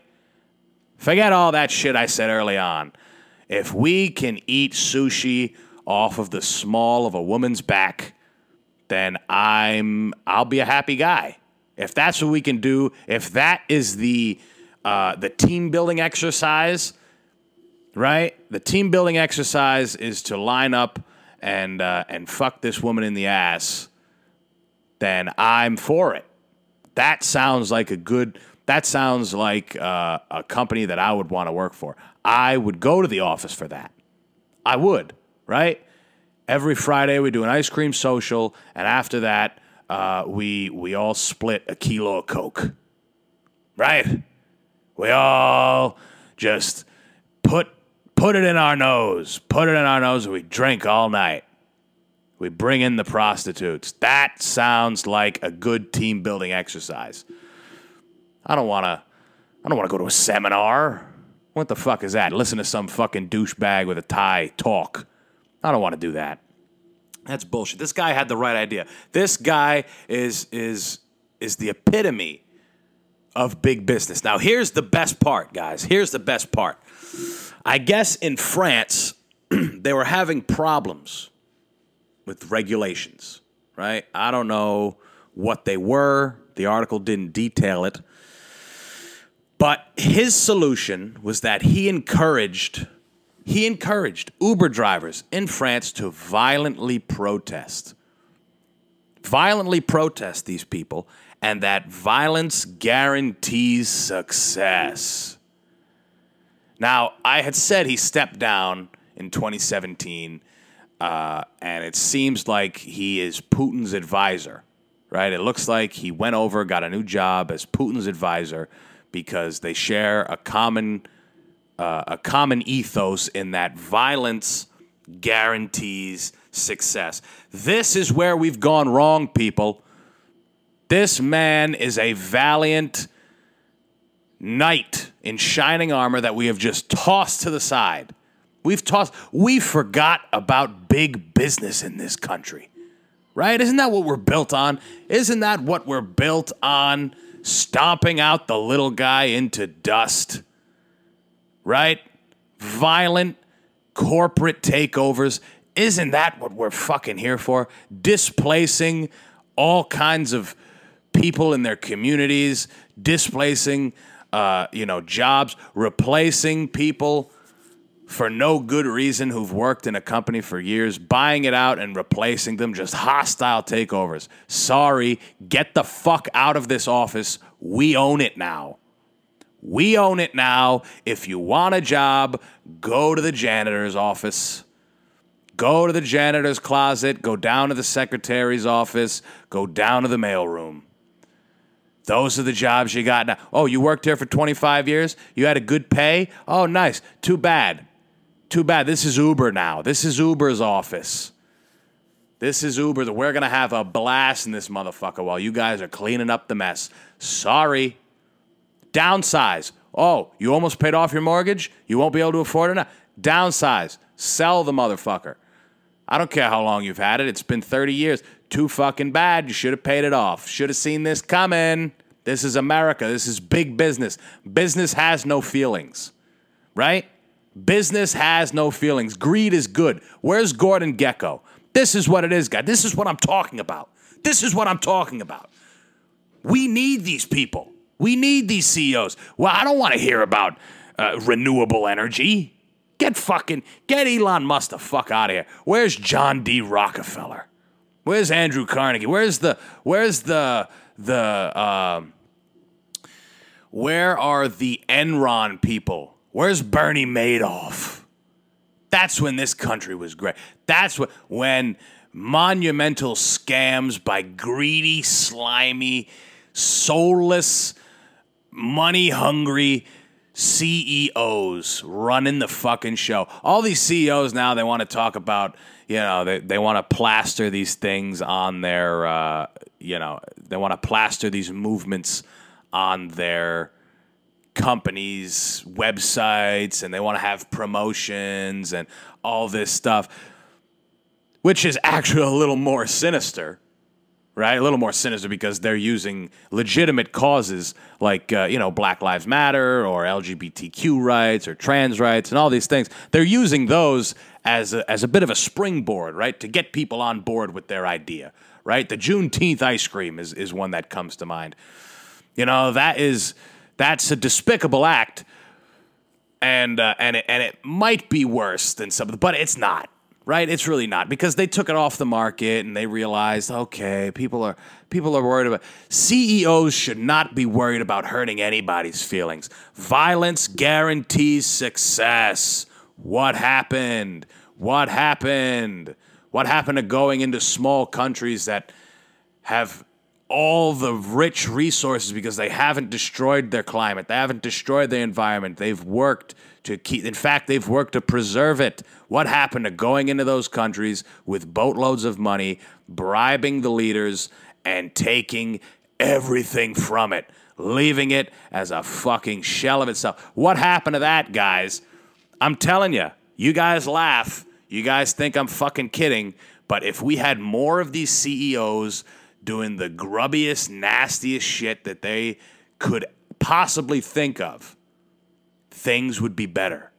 Forget all that shit I said early on. If we can eat sushi off of the small of a woman's back, then I'll be a happy guy. If that's what we can do, if that is the team building exercise, right? The team building exercise is to line up and fuck this woman in the ass, then I'm for it. That sounds like a company that I would want to work for. I would go to the office for that. I would, right? Every Friday we do an ice cream social, and after that we all split a kilo of Coke, right? We all just put it in our nose, and we drink all night. We bring in the prostitutes. That sounds like a good team building exercise. I don't want to go to a seminar. What the fuck is that? Listen to some fucking douchebag with a tie talk. I don't want to do that. That's bullshit. This guy had the right idea. This guy is the epitome of big business. Now, here's the best part, guys. Here's the best part. I guess in France, they were having problems with regulations, right? I don't know what they were. The article didn't detail it. But his solution was that he encouraged Uber drivers in France to violently protest these people, and that violence guarantees success. Now, I had said he stepped down in 2017, and it seems like he is Putin's advisor, right? It looks like he went over, got a new job as Putin's advisor because they share a common ethos in that violence guarantees success. This is where we've gone wrong, people. This man is a valiant knight in shining armor that we have just tossed to the side. We forgot about big business in this country, right? Isn't that what we're built on? Isn't that what we're built on? Stomping out the little guy into dust, right? Violent corporate takeovers. Isn't that what we're fucking here for? Displacing all kinds of people in their communities, displacing, jobs, replacing people for no good reason who've worked in a company for years, buying it out and replacing them, just hostile takeovers. Sorry, get the fuck out of this office. We own it now. We own it now. If you want a job, go to the janitor's office. Go to the janitor's closet. Go down to the secretary's office. Go down to the mailroom. Those are the jobs you got now. Oh, you worked here for 25 years? You had a good pay? Oh, nice. Too bad. Too bad. This is Uber now. This is Uber's office. This is Uber. We're going to have a blast in this motherfucker while you guys are cleaning up the mess. Sorry. Downsize. Oh, you almost paid off your mortgage? You won't be able to afford it now? Downsize. Sell the motherfucker. I don't care how long you've had it. It's been 30 years. Too fucking bad. You should have paid it off. Should have seen this coming. This is America. This is big business. Business has no feelings, right? Business has no feelings. Greed is good. Where's Gordon Gekko? This is what it is, guys. This is what I'm talking about. This is what I'm talking about. We need these people. We need these CEOs. Well, I don't want to hear about renewable energy. Get Elon Musk the fuck out of here. Where's John D. Rockefeller? Where's Andrew Carnegie? Where are the Enron people? Where's Bernie Madoff? That's when this country was great. That's when monumental scams by greedy, slimy, soulless, money-hungry CEOs running the fucking show. All these CEOs now, they want to talk about, they want to plaster these things on their, they want to plaster these movements on their companies' websites, and they want to have promotions and all this stuff, which is actually a little more sinister, right? A little more sinister because they're using legitimate causes like, Black Lives Matter or LGBTQ rights or trans rights and all these things. They're using those as a bit of a springboard, right, to get people on board with their idea, right? The Juneteenth ice cream is one that comes to mind. That's a despicable act, and it might be worse than something, but it's not, right? It's really not, because they took it off the market and they realized, okay, people are worried about. CEOs should not be worried about hurting anybody's feelings. Violence guarantees success. What happened? What happened? What happened to going into small countries that have all the rich resources because they haven't destroyed their climate, they haven't destroyed their environment, they've worked to keep, in fact, they've worked to preserve it. What happened to going into those countries with boatloads of money, bribing the leaders, and taking everything from it, leaving it as a fucking shell of itself? What happened to that, guys? I'm telling you, you guys laugh, you guys think I'm fucking kidding, but if we had more of these CEOs doing the grubbiest, nastiest shit that they could possibly think of, things would be better.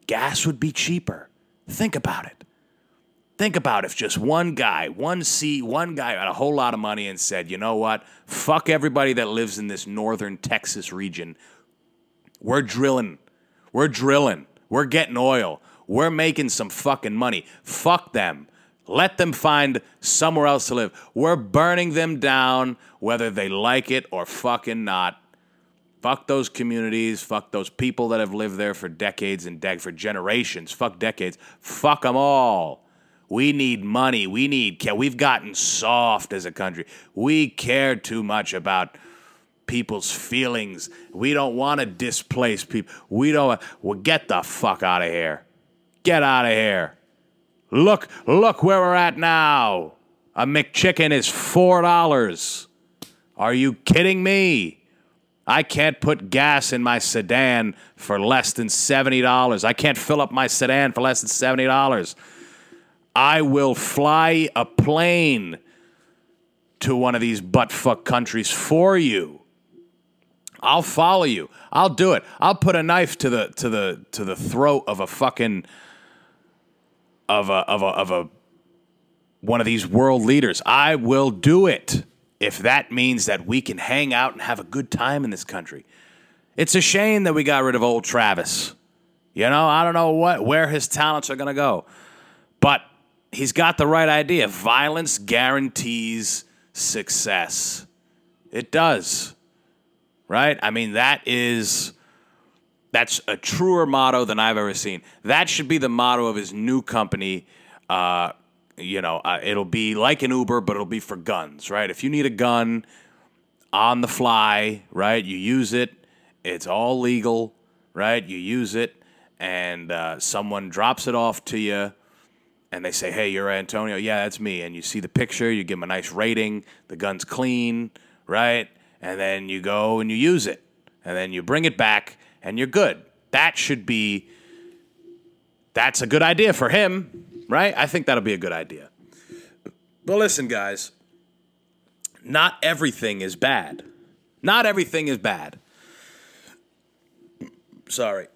Gas would be cheaper. Think about it. Think about if just one guy had a whole lot of money and said, you know what, fuck everybody that lives in this northern Texas region. We're drilling. We're getting oil. We're making some fucking money. Fuck them. Let them find somewhere else to live. We're burning them down, whether they like it or fucking not. Fuck those communities. Fuck those people that have lived there for decades and for generations. Fuck decades. Fuck them all. We need money. We've gotten soft as a country. We care too much about people's feelings. We don't want to displace people. Well, get the fuck out of here. Get out of here. Look where we're at now. A McChicken is $4. Are you kidding me? I can't put gas in my sedan for less than $70. I can't fill up my sedan for less than $70. I will fly a plane to one of these buttfuck countries for you. I'll follow you. I'll do it. I'll put a knife to the throat of a fucking one of these world leaders. I will do it if that means that we can hang out and have a good time in this country. It's a shame that we got rid of old Travis. I don't know where his talents are going to go. But he's got the right idea. Violence guarantees success. It does. Right? I mean, that's a truer motto than I've ever seen. That should be the motto of his new company. It'll be like an Uber, but it'll be for guns, right? If you need a gun on the fly, right, you use it. It's all legal, right? You use it, and someone drops it off to you, and they say, hey, you're Antonio. Yeah, that's me. And you see the picture. You give them a nice rating. The gun's clean, right? And then you go and you use it. And then you bring it back, and you're good. That's a good idea for him, right? I think that'll be a good idea. But listen, guys, not everything is bad. Not everything is bad. Sorry.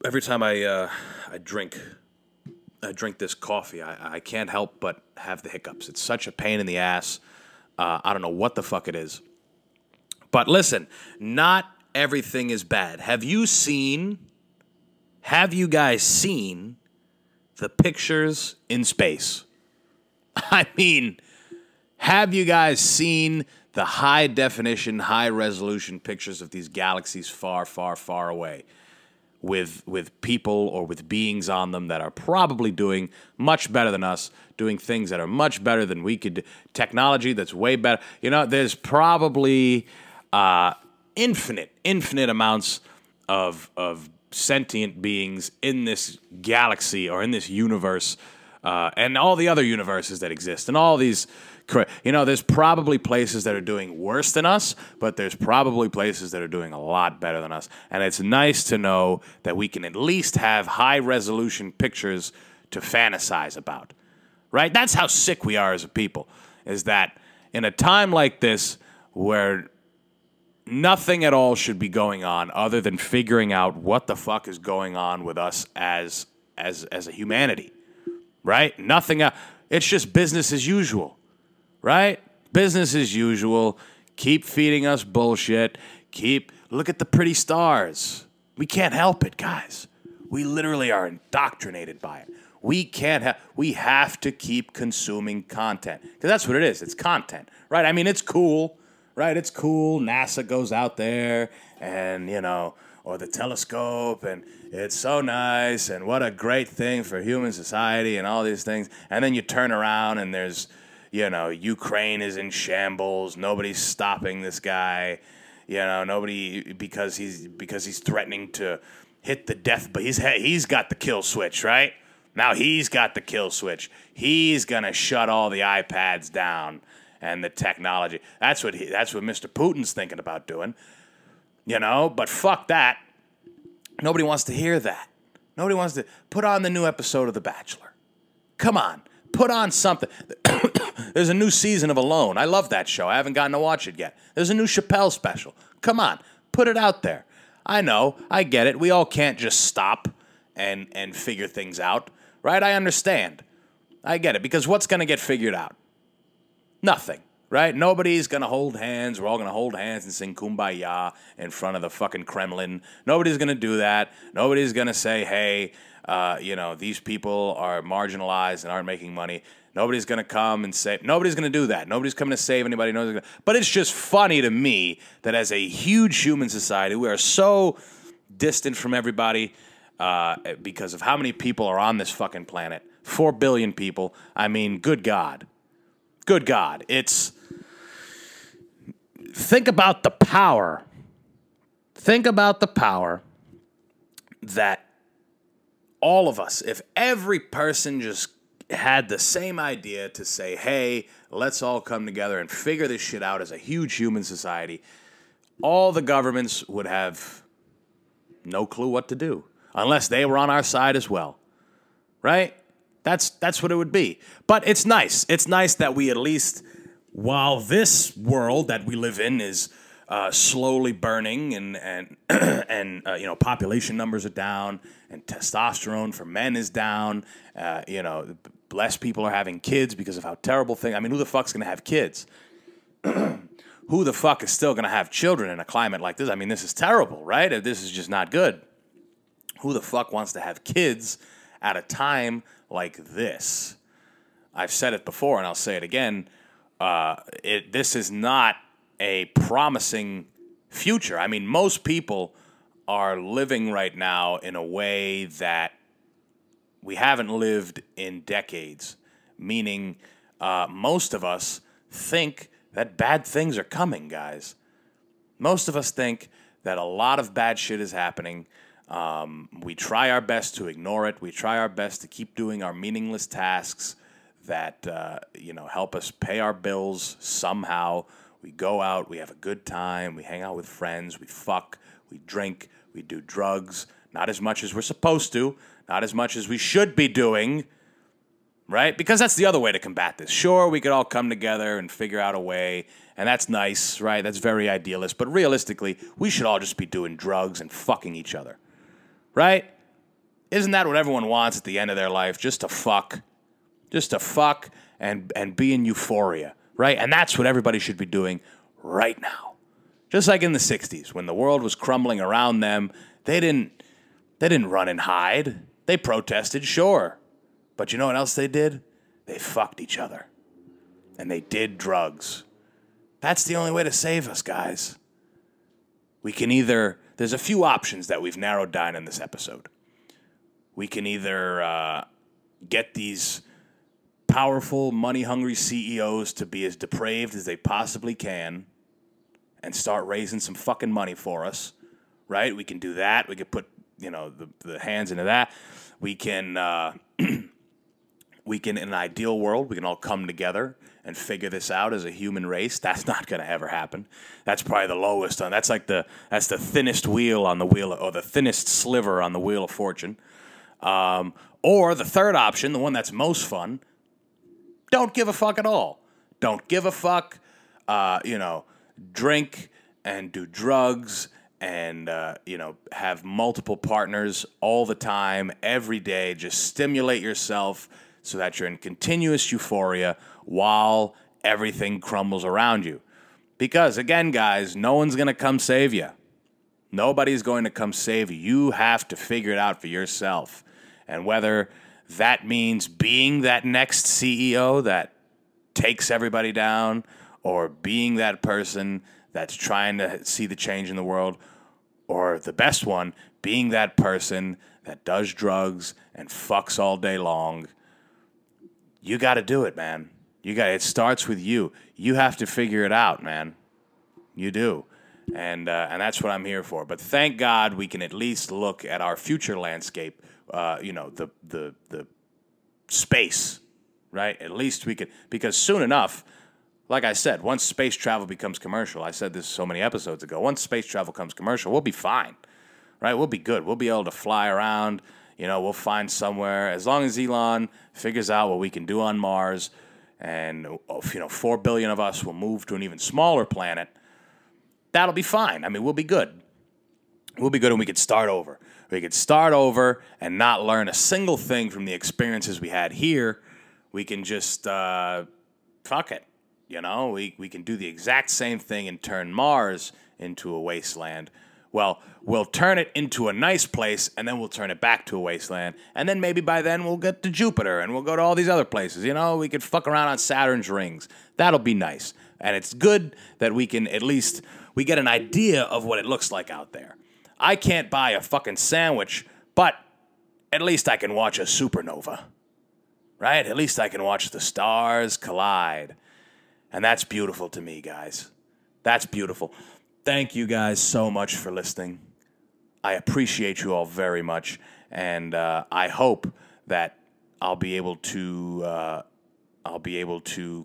Every time I drink this coffee, I can't help but have the hiccups. It's such a pain in the ass. I don't know what the fuck it is. But listen, not everything is bad. Have you guys seen the pictures in space? I mean, have you guys seen the high definition, high resolution pictures of these galaxies far, far, far away? with people or with beings on them that are probably doing much better than us, doing things that are much better than we could do, technology that's way better. You know, there's probably infinite amounts of sentient beings in this galaxy or in this universe, and all the other universes that exist, and all these. You know, there's probably places that are doing worse than us, but there's probably places that are doing a lot better than us. And it's nice to know that we can at least have high-resolution pictures to fantasize about, right? That's how sick we are as a people, is that in a time like this where nothing at all should be going on other than figuring out what the fuck is going on with us as a humanity, right? Nothing else. It's just business as usual. Right? Business as usual. Keep feeding us bullshit. Look at the pretty stars. We can't help it, guys. We literally are indoctrinated by it. We have to keep consuming content. Because that's what it is. It's content. Right? I mean, it's cool. Right? It's cool. NASA goes out there and, you know, or the telescope, and it's so nice, and what a great thing for human society and all these things. And then you turn around and there's, you know, Ukraine is in shambles. Nobody's stopping this guy. You know, nobody because he's threatening to hit the death. But he's got the kill switch, right? Now he's got the kill switch. He's gonna shut all the iPads down and the technology. That's what Mr. Putin's thinking about doing. You know, but fuck that. Nobody wants to hear that. Nobody wants to put on the new episode of The Bachelor. Come on. Put on something. There's a new season of Alone. I love that show. I haven't gotten to watch it yet. There's a new Chappelle special. Come on. Put it out there. I know. I get it. We all can't just stop and figure things out. Right? I understand. I get it. Because what's going to get figured out? Nothing. Right? Nobody's going to hold hands. We're all going to hold hands and sing Kumbaya in front of the fucking Kremlin. Nobody's going to do that. Nobody's going to say, hey, you know, these people are marginalized and aren't making money. Nobody's going to come and say, nobody's going to do that. Nobody's coming to save anybody. But it's just funny to me that as a huge human society, we are so distant from everybody because of how many people are on this fucking planet. 4 billion people. I mean, good God. Good God. Think about the power. Think about the power that all of us, if every person just had the same idea to say, hey, let's all come together and figure this shit out as a huge human society, all the governments would have no clue what to do unless they were on our side as well. Right? That's what it would be. But it's nice. It's nice that we at least, while this world that we live in is slowly burning and you know, population numbers are down and testosterone for men is down, you know, less people are having kids because of how terrible things. I mean, who the fuck's going to have kids? Who the fuck is still going to have children in a climate like this? I mean, this is terrible, right? This is just not good. Who the fuck wants to have kids at a time like this? I've said it before and I'll say it again. This is not a promising future. I mean, most people are living right now in a way that we haven't lived in decades, meaning most of us think that bad things are coming, guys. Most of us think that a lot of bad shit is happening. We try our best to ignore it. We try our best to keep doing our meaningless tasks that you know, help us pay our bills somehow. We go out, we have a good time, we hang out with friends, we fuck, we drink, we do drugs. Not as much as we're supposed to, not as much as we should be doing, right? Because that's the other way to combat this. Sure, we could all come together and figure out a way, and that's nice, right? That's very idealist. But realistically, we should all just be doing drugs and fucking each other, right? Isn't that what everyone wants at the end of their life? Just to fuck. Just to fuck and be in euphoria, right? And that's what everybody should be doing right now. Just like in the 60s, when the world was crumbling around them, they didn't run and hide. They protested, sure. But you know what else they did? They fucked each other. And they did drugs. That's the only way to save us, guys. We can either there's a few options that we've narrowed down in this episode. We can either get these powerful, money-hungry CEOs to be as depraved as they possibly can and start raising some fucking money for us, right? We can do that. We could put, the hands into that. We can, in an ideal world, we can all come together and figure this out as a human race. That's not going to ever happen. That's probably the lowest on. That's the thinnest wheel on the wheel, or the thinnest sliver on the wheel of fortune. Or the third option, the one that's most fun, don't give a fuck at all. Don't give a fuck. Drink and do drugs and, have multiple partners all the time, every day. Just stimulate yourself so that you're in continuous euphoria while everything crumbles around you. Because, again, guys, no one's going to come save you. Nobody's going to come save you. You have to figure it out for yourself. And whether that means being that next CEO that takes everybody down, or being that person that's trying to see the change in the world, or the best one, being that person that does drugs and fucks all day long, you got to do it, man. It starts with you. You have to figure it out, man. You do. And that's what I'm here for. But thank God we can at least look at our future landscape, the space, right? At least we could, because soon enough, like I said, once space travel becomes commercial, I said this so many episodes ago, once space travel becomes commercial, we'll be fine, right? We'll be good. We'll be able to fly around. We'll find somewhere. As long as Elon figures out what we can do on Mars, and 4 billion of us will move to an even smaller planet, that'll be fine. I mean, we'll be good. We'll be good, and we could start over. We could start over and not learn a single thing from the experiences we had here. We can just fuck it. We can do the exact same thing and turn Mars into a wasteland. Well, we'll turn it into a nice place, and then we'll turn it back to a wasteland. And then maybe by then we'll get to Jupiter, and we'll go to all these other places. We could fuck around on Saturn's rings. That'll be nice. And it's good that we can at least, we get an idea of what it looks like out there. I can't buy a fucking sandwich, but at least I can watch a supernova. Right? At least I can watch the stars collide. And that's beautiful to me, guys. That's beautiful. Thank you guys so much for listening. I appreciate you all very much, and I hope that I'll be able to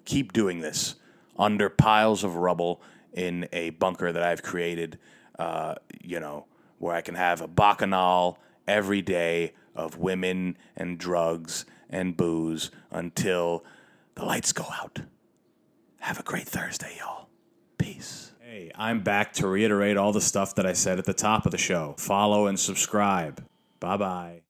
keep doing this under piles of rubble in a bunker that I've created. Where I can have a bacchanal every day of women and drugs and booze until the lights go out. Have a great Thursday, y'all. Peace. Hey, I'm back to reiterate all the stuff that I said at the top of the show. Follow and subscribe. Bye-bye.